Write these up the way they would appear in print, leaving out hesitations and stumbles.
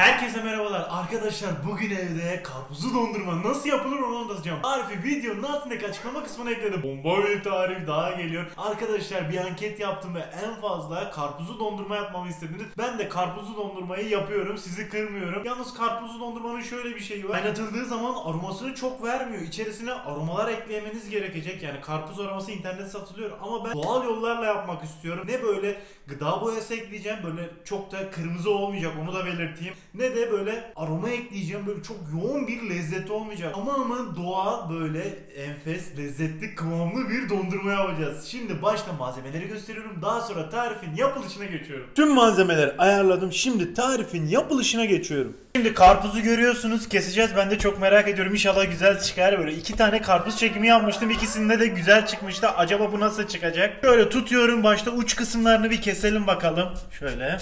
Herkese merhabalar arkadaşlar, bugün evde karpuzlu dondurma nasıl yapılır onu anlatacağım. Tarifi videonun altındaki açıklama kısmına ekledim. Bomba bir tarif daha geliyor. Arkadaşlar bir anket yaptım ve en fazla karpuzlu dondurma yapmamı istediniz. Ben de karpuzlu dondurmayı yapıyorum, sizi kırmıyorum. Yalnız karpuzlu dondurmanın şöyle bir şeyi var. Kaynatıldığı zaman aromasını çok vermiyor. İçerisine aromalar eklemeniz gerekecek. Yani karpuz aroması internette satılıyor ama ben doğal yollarla yapmak istiyorum. Ne böyle gıda boyası ekleyeceğim, böyle çok da kırmızı olmayacak, onu da belirteyim. Ne de böyle aroma ekleyeceğim, böyle çok yoğun bir lezzeti olmayacak. Tamamen doğal, böyle enfes, lezzetli, kıvamlı bir dondurma yapacağız. Şimdi başta malzemeleri gösteriyorum, daha sonra tarifin yapılışına geçiyorum. Tüm malzemeleri ayarladım, şimdi tarifin yapılışına geçiyorum. Şimdi karpuzu görüyorsunuz, keseceğiz. Ben de çok merak ediyorum, inşallah güzel çıkar. Böyle 2 tane karpuz çekimi yapmıştım, ikisinde de güzel çıkmıştı. Acaba bu nasıl çıkacak? Şöyle tutuyorum, başta uç kısımlarını bir keselim bakalım. Şöyle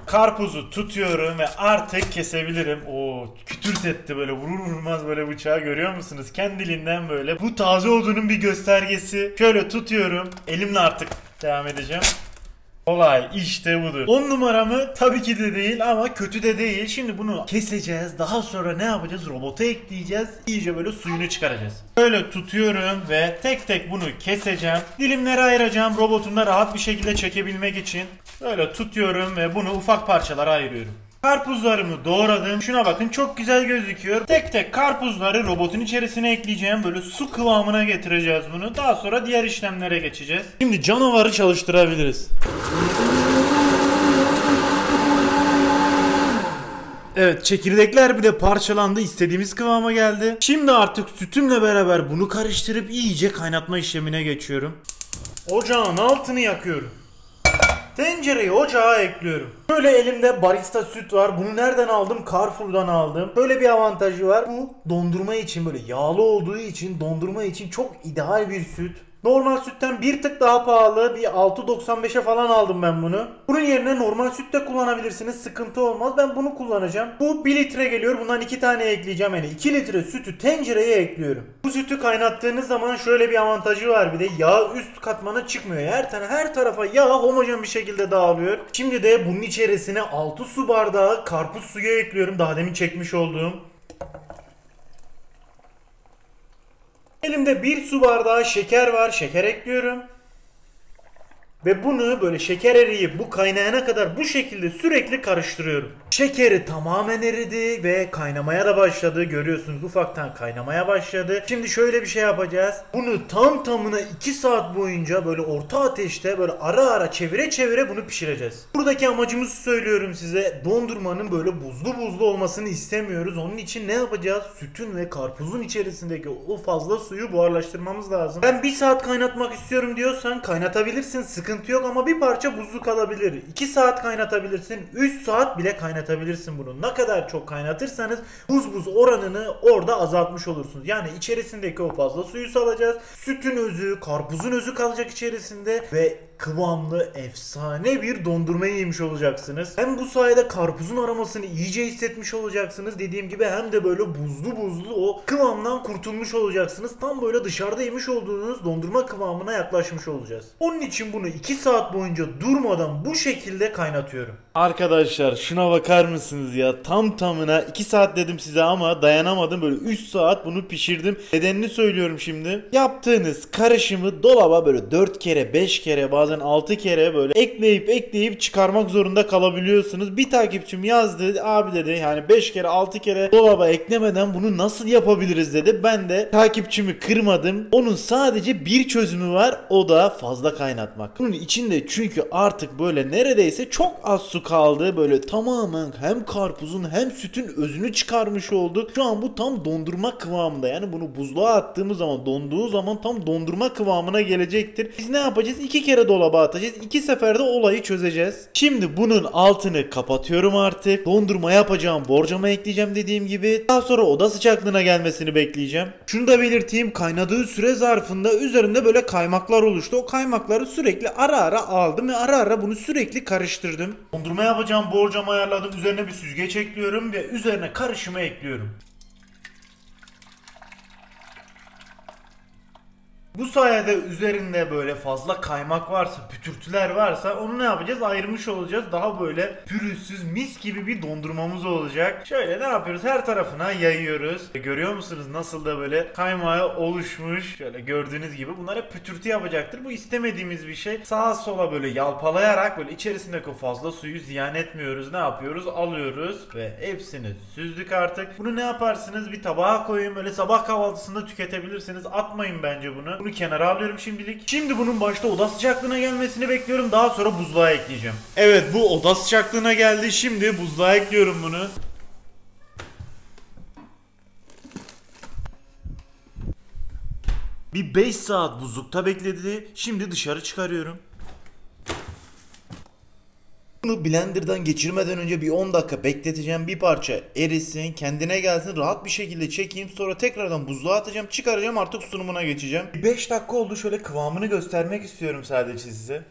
karpuzu tutuyorum ve artık kesebilirim. Oo, kütürt etti, böyle vurur vurmaz böyle bıçağı, görüyor musunuz? Kendiliğinden böyle. Bu taze olduğunun bir göstergesi. Şöyle tutuyorum, elimle artık devam edeceğim. Olay işte budur. 10 numara mı? Tabii ki de değil ama kötü de değil. Şimdi bunu keseceğiz. Daha sonra ne yapacağız? Robota ekleyeceğiz. İyice böyle suyunu çıkaracağız. Böyle tutuyorum ve tek tek bunu keseceğim. Dilimlere ayıracağım robotumda rahat bir şekilde çekebilmek için. Böyle tutuyorum ve bunu ufak parçalara ayırıyorum. Karpuzlarımı doğradım. Şuna bakın, çok güzel gözüküyor. Tek tek karpuzları robotun içerisine ekleyeceğim. Böyle su kıvamına getireceğiz bunu. Daha sonra diğer işlemlere geçeceğiz. Şimdi canavarı çalıştırabiliriz. Evet, çekirdekler bile parçalandı. İstediğimiz kıvama geldi. Şimdi artık sütümle beraber bunu karıştırıp iyice kaynatma işlemine geçiyorum. Ocağın altını yakıyorum. Tencereyi ocağa ekliyorum. Böyle elimde barista süt var. Bunu nereden aldım? Carrefour'dan aldım. Böyle bir avantajı var. Bu dondurma için, böyle yağlı olduğu için dondurma için çok ideal bir süt. Normal sütten bir tık daha pahalı. Bir 6.95'e falan aldım ben bunu. Bunun yerine normal süt de kullanabilirsiniz. Sıkıntı olmaz. Ben bunu kullanacağım. Bu 1 litre geliyor. Bundan 2 tane ekleyeceğim. Yani 2 litre sütü tencereye ekliyorum. Bu sütü kaynattığınız zaman şöyle bir avantajı var. Bir de yağ üst katmana çıkmıyor. Her tarafa yağ homojen bir şekilde dağılıyor. Şimdi de bunun içerisine 6 su bardağı karpuz suyu ekliyorum. Daha demin çekmiş olduğum. Elimde 1 su bardağı şeker var. Şeker ekliyorum. Ve bunu böyle şeker eriyip bu kaynayana kadar bu şekilde sürekli karıştırıyorum. Şekeri tamamen eridi ve kaynamaya da başladı. Görüyorsunuz, ufaktan kaynamaya başladı. Şimdi şöyle bir şey yapacağız. Bunu tam tamına 2 saat boyunca böyle orta ateşte böyle ara ara çevire çevire bunu pişireceğiz. Buradaki amacımızı söylüyorum size. Dondurmanın böyle buzlu olmasını istemiyoruz. Onun için ne yapacağız? Sütün ve karpuzun içerisindeki o fazla suyu buharlaştırmamız lazım. Ben 1 saat kaynatmak istiyorum diyorsan kaynatabilirsin. Sıkıntı yok ama bir parça buzlu kalabilir. 2 saat kaynatabilirsin. 3 saat bile kaynatabilirsin bunu. Ne kadar çok kaynatırsanız buz oranını orada azaltmış olursunuz. Yani içerisindeki o fazla suyu salacağız. Sütün özü, karpuzun özü kalacak içerisinde ve kıvamlı, efsane bir dondurma yemiş olacaksınız. Hem bu sayede karpuzun aromasını iyice hissetmiş olacaksınız. Dediğim gibi hem de böyle buzlu o kıvamdan kurtulmuş olacaksınız. Tam böyle dışarıda yemiş olduğunuz dondurma kıvamına yaklaşmış olacağız. Onun için bunu 2 saat boyunca durmadan bu şekilde kaynatıyorum. Arkadaşlar şuna bakar mısınız ya? Tam tamına 2 saat dedim size ama dayanamadım. Böyle 3 saat bunu pişirdim. Nedenini söylüyorum şimdi. Yaptığınız karışımı dolaba böyle 4 kere 5 kere bazen 6 kere böyle ekleyip çıkarmak zorunda kalabiliyorsunuz. Bir takipçim yazdı, abi dedi, yani 5 kere 6 kere dolaba eklemeden bunu nasıl yapabiliriz dedi. Ben de takipçimi kırmadım. Onun sadece bir çözümü var, o da fazla kaynatmak. Bunun içinde çünkü artık böyle neredeyse çok az su kaldı. Böyle tamamen hem karpuzun hem sütün özünü çıkarmış olduk. Şu an bu tam dondurma kıvamında. Yani bunu buzluğa attığımız zaman, donduğu zaman tam dondurma kıvamına gelecektir. Biz ne yapacağız? 2 kere dolaba atacağız. 2 seferde olayı çözeceğiz. Şimdi bunun altını kapatıyorum artık. Dondurma yapacağım. Borcama ekleyeceğim dediğim gibi. Daha sonra oda sıcaklığına gelmesini bekleyeceğim. Şunu da belirteyim. Kaynadığı süre zarfında üzerinde böyle kaymaklar oluştu. O kaymakları sürekli ara aldım ve ara bunu sürekli karıştırdım. Dondurma yapacağım. Borcama ayarladım. Üzerine bir süzgeç ekliyorum ve üzerine karışımı ekliyorum. Bu sayede üzerinde böyle fazla kaymak varsa, pütürtüler varsa onu ne yapacağız? Ayırmış olacağız. Daha böyle pürüzsüz, mis gibi bir dondurmamız olacak. Şöyle ne yapıyoruz? Her tarafına yayıyoruz. Görüyor musunuz nasıl da böyle kaymağı oluşmuş? Şöyle gördüğünüz gibi bunlara pütürtü yapacaktır. Bu istemediğimiz bir şey. Sağa sola böyle yalpalayarak böyle içerisindeki o fazla suyu ziyan etmiyoruz. Ne yapıyoruz? Alıyoruz ve hepsini süzdük artık. Bunu ne yaparsınız? Bir tabağa koyun. Böyle sabah kahvaltısında tüketebilirsiniz. Atmayın bence bunu. Bunu kenara alıyorum şimdilik. Şimdi bunun başta oda sıcaklığına gelmesini bekliyorum. Daha sonra buzluğa ekleyeceğim. Evet, bu oda sıcaklığına geldi. Şimdi buzluğa ekliyorum bunu. Bir 5 saat buzlukta bekledi. Şimdi dışarı çıkarıyorum. Bunu blenderdan geçirmeden önce bir 10 dakika bekleteceğim. Bir parça erisin, kendine gelsin, rahat bir şekilde çekeyim. Sonra tekrardan buzluğa atacağım, çıkaracağım, artık sunumuna geçeceğim. 5 dakika oldu, şöyle kıvamını göstermek istiyorum sadece size.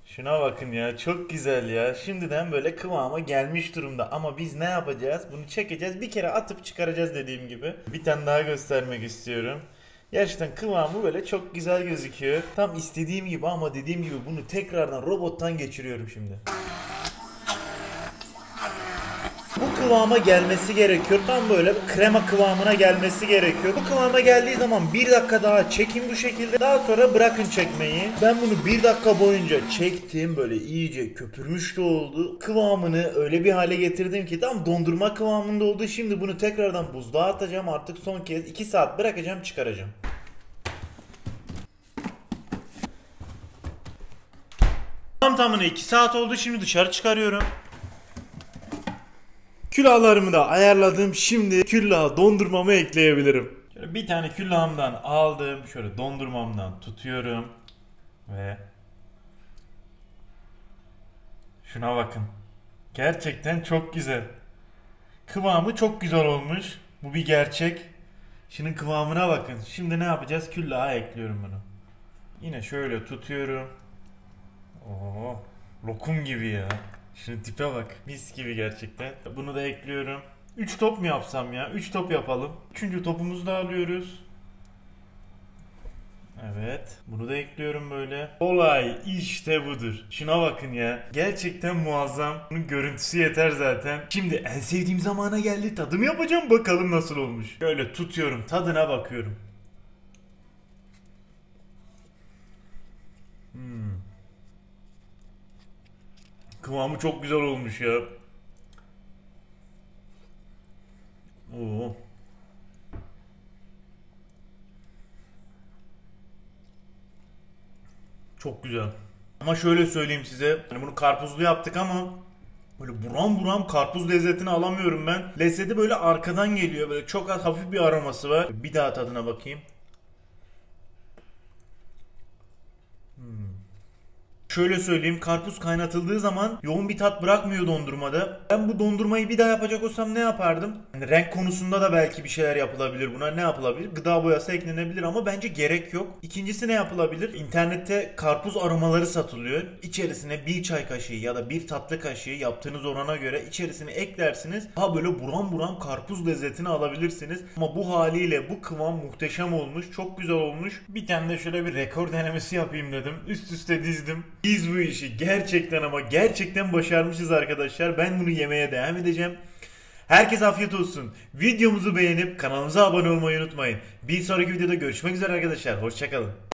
Şuna bakın ya, çok güzel ya. Şimdiden böyle kıvama gelmiş durumda. Ama biz ne yapacağız? Bunu çekeceğiz, bir kere atıp çıkaracağız dediğim gibi. Bir tane daha göstermek istiyorum. Gerçekten kıvamı böyle çok güzel gözüküyor. Tam istediğim gibi ama dediğim gibi bunu tekrardan robottan geçiriyorum şimdi. Bu kıvama gelmesi gerekiyor. Tam böyle krema kıvamına gelmesi gerekiyor. Bu kıvama geldiği zaman 1 dakika daha çekin bu şekilde. Daha sonra bırakın çekmeyi. Ben bunu 1 dakika boyunca çektim. Böyle iyice köpürmüş de oldu. Kıvamını öyle bir hale getirdim ki tam dondurma kıvamında oldu. Şimdi bunu tekrardan buzluğa atacağım. Artık son kez 2 saat bırakacağım, çıkaracağım. Tamına 2 saat oldu. Şimdi dışarı çıkarıyorum. Külahlarımı da ayarladım. Şimdi küllaha dondurmamı ekleyebilirim. Şöyle bir tane küllahımdan aldım. Şöyle dondurmamdan tutuyorum. Ve şuna bakın. Gerçekten çok güzel. Kıvamı çok güzel olmuş. Bu bir gerçek. Şunun kıvamına bakın. Şimdi ne yapacağız? Küllaha ekliyorum bunu. Yine şöyle tutuyorum. Oo, lokum gibi ya. Şunun tipe bak. Mis gibi gerçekten. Bunu da ekliyorum. 3 top mu yapsam ya? 3 top yapalım. 3. topumuzu da alıyoruz. Evet. Bunu da ekliyorum böyle. Olay işte budur. Şuna bakın ya. Gerçekten muazzam. Bunun görüntüsü yeter zaten. Şimdi en sevdiğim zamana geldi. Tadımı yapacağım. Bakalım nasıl olmuş. Şöyle tutuyorum. Tadına bakıyorum. Kıvamı çok güzel olmuş ya. Oo. Çok güzel. Ama şöyle söyleyeyim size. Hani bunu karpuzlu yaptık ama böyle buram buram karpuz lezzetini alamıyorum ben. Lezzeti böyle arkadan geliyor. Böyle çok az hafif bir aroması var. Bir daha tadına bakayım. Şöyle söyleyeyim, karpuz kaynatıldığı zaman yoğun bir tat bırakmıyor dondurmada. Ben bu dondurmayı bir daha yapacak olsam ne yapardım? Yani renk konusunda da belki bir şeyler yapılabilir buna. Ne yapılabilir? Gıda boyası eklenebilir ama bence gerek yok. İkincisi ne yapılabilir? İnternette karpuz aromaları satılıyor. İçerisine bir çay kaşığı ya da bir tatlı kaşığı yaptığınız orana göre içerisine eklersiniz. Daha böyle buram buram karpuz lezzetini alabilirsiniz. Ama bu haliyle bu kıvam muhteşem olmuş. Çok güzel olmuş. Bir tane de şöyle bir rekor denemesi yapayım dedim. Üst üste dizdim. Biz bu işi gerçekten ama gerçekten başarmışız arkadaşlar. Ben bunu yemeye devam edeceğim. Herkese afiyet olsun. Videomuzu beğenip kanalımıza abone olmayı unutmayın. Bir sonraki videoda görüşmek üzere arkadaşlar. Hoşçakalın.